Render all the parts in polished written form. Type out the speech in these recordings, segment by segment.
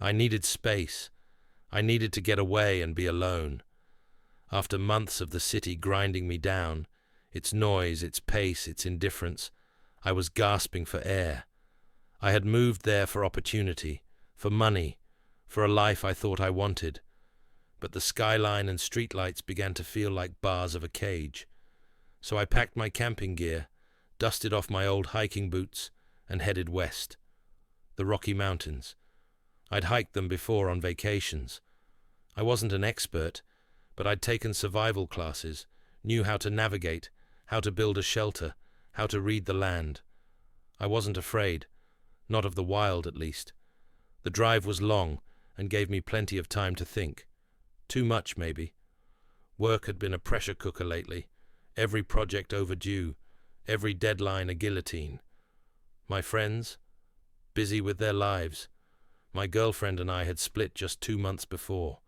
I needed space. I needed to get away and be alone. After months of the city grinding me down, its noise, its pace, its indifference, I was gasping for air. I had moved there for opportunity, for money, for a life I thought I wanted. But the skyline and streetlights began to feel like bars of a cage. So I packed my camping gear, dusted off my old hiking boots, and headed west. The Rocky Mountains. I'd hiked them before on vacations. I wasn't an expert, but I'd taken survival classes, knew how to navigate, how to build a shelter, how to read the land. I wasn't afraid, not of the wild at least. The drive was long and gave me plenty of time to think. Too much, maybe. Work had been a pressure cooker lately, every project overdue, every deadline a guillotine. My friends, busy with their lives. My girlfriend and I had split just 2 months before.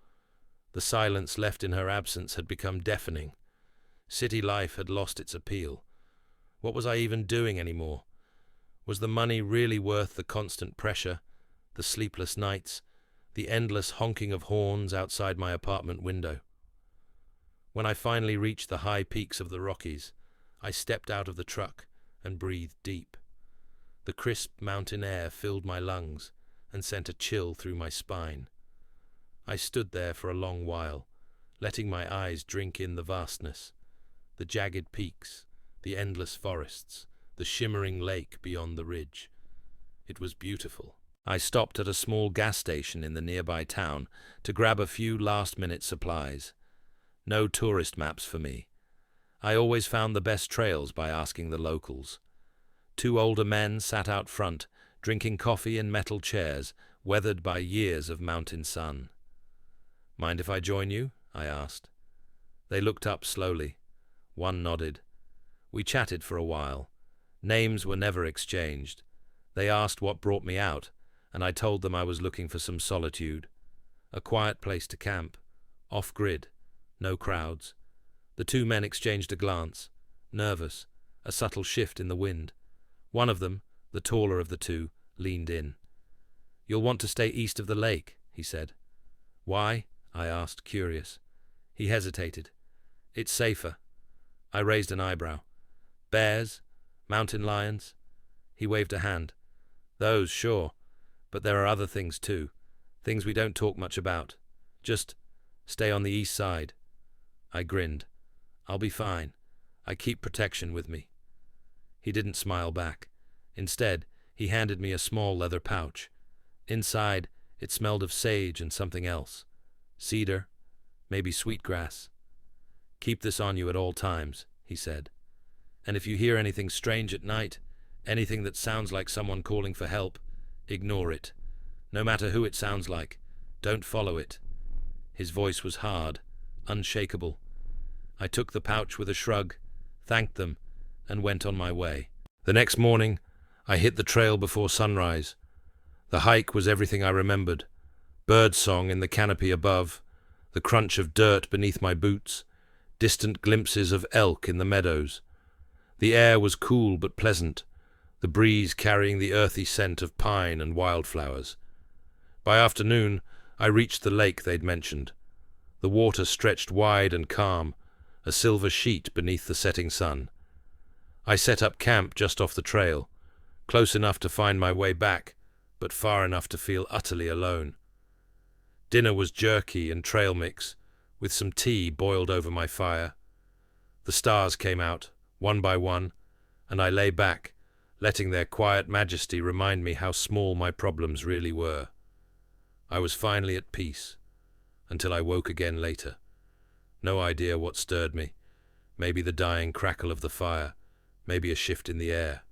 The silence left in her absence had become deafening. City life had lost its appeal. What was I even doing anymore? Was the money really worth the constant pressure, the sleepless nights, the endless honking of horns outside my apartment window? When I finally reached the high peaks of the Rockies, I stepped out of the truck and breathed deep. The crisp mountain air filled my lungs and sent a chill through my spine. I stood there for a long while, letting my eyes drink in the vastness, the jagged peaks, the endless forests, the shimmering lake beyond the ridge. It was beautiful. I stopped at a small gas station in the nearby town to grab a few last-minute supplies. No tourist maps for me. I always found the best trails by asking the locals. 2 older men sat out front, drinking coffee in metal chairs, weathered by years of mountain sun. "Mind if I join you?" I asked. They looked up slowly. One nodded. We chatted for a while. Names were never exchanged. They asked what brought me out, and I told them I was looking for some solitude. A quiet place to camp, off-grid, no crowds. The 2 men exchanged a glance, nervous, a subtle shift in the wind. One of them, the taller of the 2, leaned in. "You'll want to stay east of the lake," he said. "Why?" I asked, curious. He hesitated. "It's safer." I raised an eyebrow. "Bears? Mountain lions?" He waved a hand. "Those, sure. But there are other things too. Things we don't talk much about. Just stay on the east side." I grinned. "I'll be fine. I keep protection with me." He didn't smile back. Instead, he handed me a small leather pouch. Inside, it smelled of sage and something else. Cedar, maybe sweetgrass. "Keep this on you at all times," he said. "And if you hear anything strange at night, anything that sounds like someone calling for help, ignore it. No matter who it sounds like, don't follow it." His voice was hard, unshakable. I took the pouch with a shrug, thanked them, and went on my way. The next morning, I hit the trail before sunrise. The hike was everything I remembered. Birdsong in the canopy above, the crunch of dirt beneath my boots, distant glimpses of elk in the meadows. The air was cool but pleasant, the breeze carrying the earthy scent of pine and wildflowers. By afternoon, I reached the lake they'd mentioned. The water stretched wide and calm, a silver sheet beneath the setting sun. I set up camp just off the trail, close enough to find my way back, but far enough to feel utterly alone. Dinner was jerky and trail mix, with some tea boiled over my fire. The stars came out, one by one, and I lay back, letting their quiet majesty remind me how small my problems really were. I was finally at peace, until I woke again later. No idea what stirred me. Maybe the dying crackle of the fire, maybe a shift in the air.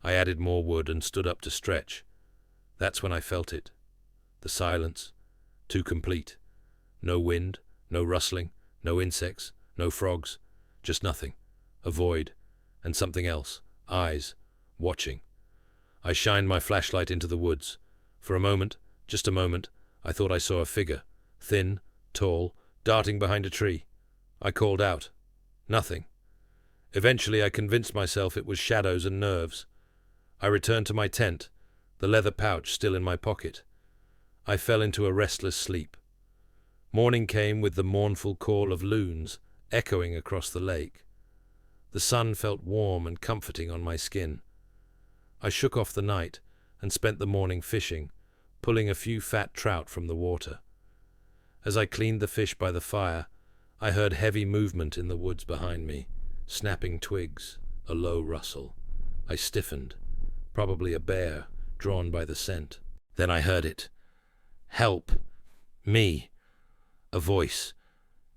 I added more wood and stood up to stretch. That's when I felt it. The silence, too complete. No wind, no rustling, no insects, no frogs, just nothing. A void, and something else, eyes, watching. I shined my flashlight into the woods. For a moment, just a moment, I thought I saw a figure, thin, tall, darting behind a tree. I called out. Nothing. Eventually I convinced myself it was shadows and nerves. I returned to my tent, the leather pouch still in my pocket. I fell into a restless sleep. Morning came with the mournful call of loons echoing across the lake. The sun felt warm and comforting on my skin. I shook off the night and spent the morning fishing, pulling a few fat trout from the water. As I cleaned the fish by the fire, I heard heavy movement in the woods behind me, snapping twigs, a low rustle. I stiffened, probably a bear, drawn by the scent. Then I heard it. Help! Me! A voice.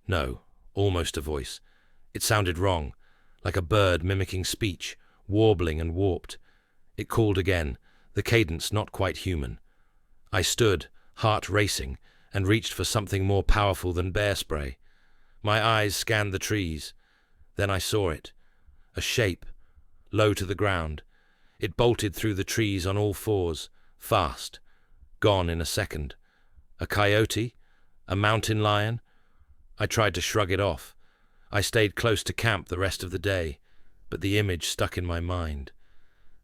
No, almost a voice. It sounded wrong, like a bird mimicking speech, warbling and warped. It called again, the cadence not quite human. I stood, heart racing, and reached for something more powerful than bear spray. My eyes scanned the trees. Then I saw it. A shape, low to the ground. It bolted through the trees on all fours, fast, gone in a second. A coyote? A mountain lion? I tried to shrug it off. I stayed close to camp the rest of the day, but the image stuck in my mind.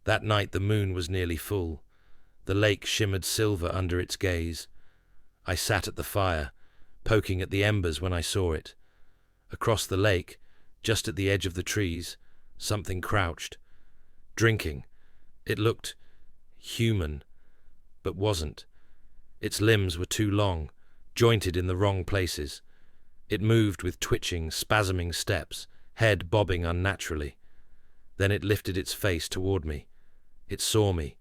That night the moon was nearly full. The lake shimmered silver under its gaze. I sat at the fire, poking at the embers when I saw it. Across the lake, just at the edge of the trees, something crouched, drinking. It looked human, but wasn't. Its limbs were too long, jointed in the wrong places. It moved with twitching, spasming steps, head bobbing unnaturally. Then it lifted its face toward me. It saw me.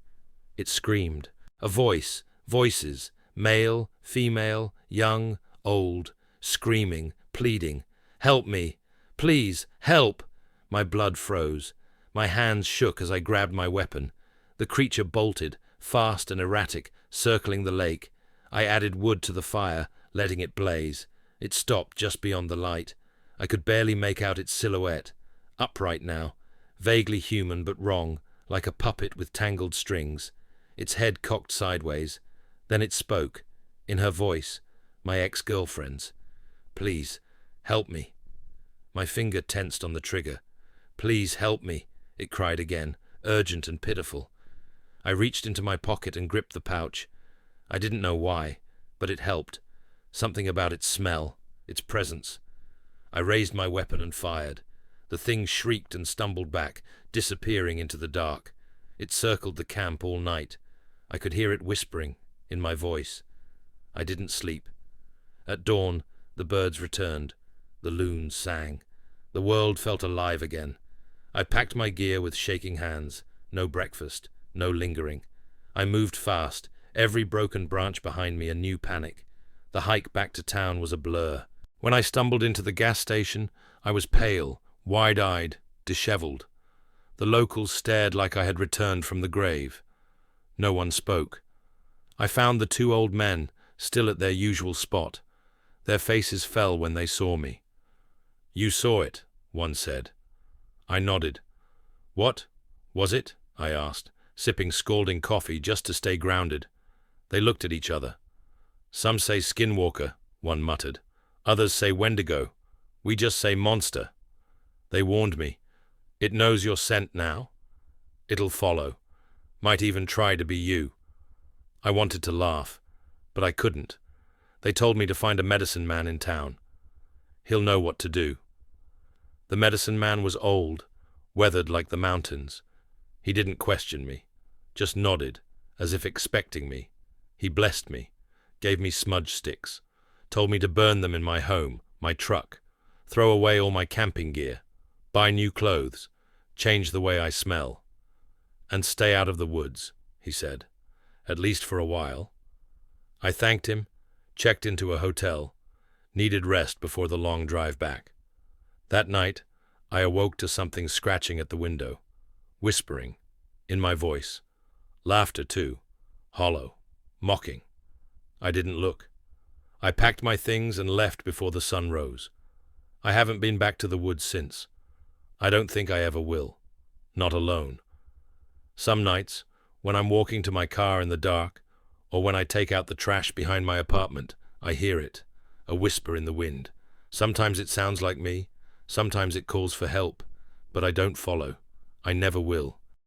It screamed. A voice, voices, male, female, young, old, screaming, pleading. Help me! Please, help! My blood froze. My hands shook as I grabbed my weapon. The creature bolted, fast and erratic, circling the lake. I added wood to the fire, letting it blaze. It stopped just beyond the light. I could barely make out its silhouette. Upright now, vaguely human but wrong, like a puppet with tangled strings. Its head cocked sideways. Then it spoke, in her voice, my ex-girlfriend's. Please, help me. My finger tensed on the trigger. Please help me, it cried again, urgent and pitiful. I reached into my pocket and gripped the pouch. I didn't know why, but it helped. Something about its smell, its presence. I raised my weapon and fired. The thing shrieked and stumbled back, disappearing into the dark. It circled the camp all night. I could hear it whispering, in my voice. I didn't sleep. At dawn, the birds returned. The loons sang. The world felt alive again. I packed my gear with shaking hands. No breakfast, no lingering. I moved fast, every broken branch behind me a new panic. The hike back to town was a blur. When I stumbled into the gas station, I was pale, wide-eyed, disheveled. The locals stared like I had returned from the grave. No one spoke. I found the two old men, still at their usual spot. Their faces fell when they saw me. "You saw it," one said. I nodded. "What was it?" I asked, sipping scalding coffee just to stay grounded. They looked at each other. "Some say skinwalker," one muttered. "Others say wendigo. We just say monster." They warned me. "It knows your scent now. It'll follow. Might even try to be you." I wanted to laugh, but I couldn't. They told me to find a medicine man in town. He'll know what to do. The medicine man was old, weathered like the mountains. He didn't question me, just nodded, as if expecting me. He blessed me, gave me smudge sticks, told me to burn them in my home, my truck, throw away all my camping gear, buy new clothes, change the way I smell. "And stay out of the woods," he said, "at least for a while." I thanked him, checked into a hotel, needed rest before the long drive back. That night, I awoke to something scratching at the window, whispering, in my voice. Laughter, too, hollow, mocking. I didn't look. I packed my things and left before the sun rose. I haven't been back to the woods since. I don't think I ever will. Not alone. Some nights, when I'm walking to my car in the dark, or when I take out the trash behind my apartment, I hear it, a whisper in the wind. Sometimes it sounds like me, sometimes it calls for help, but I don't follow. I never will.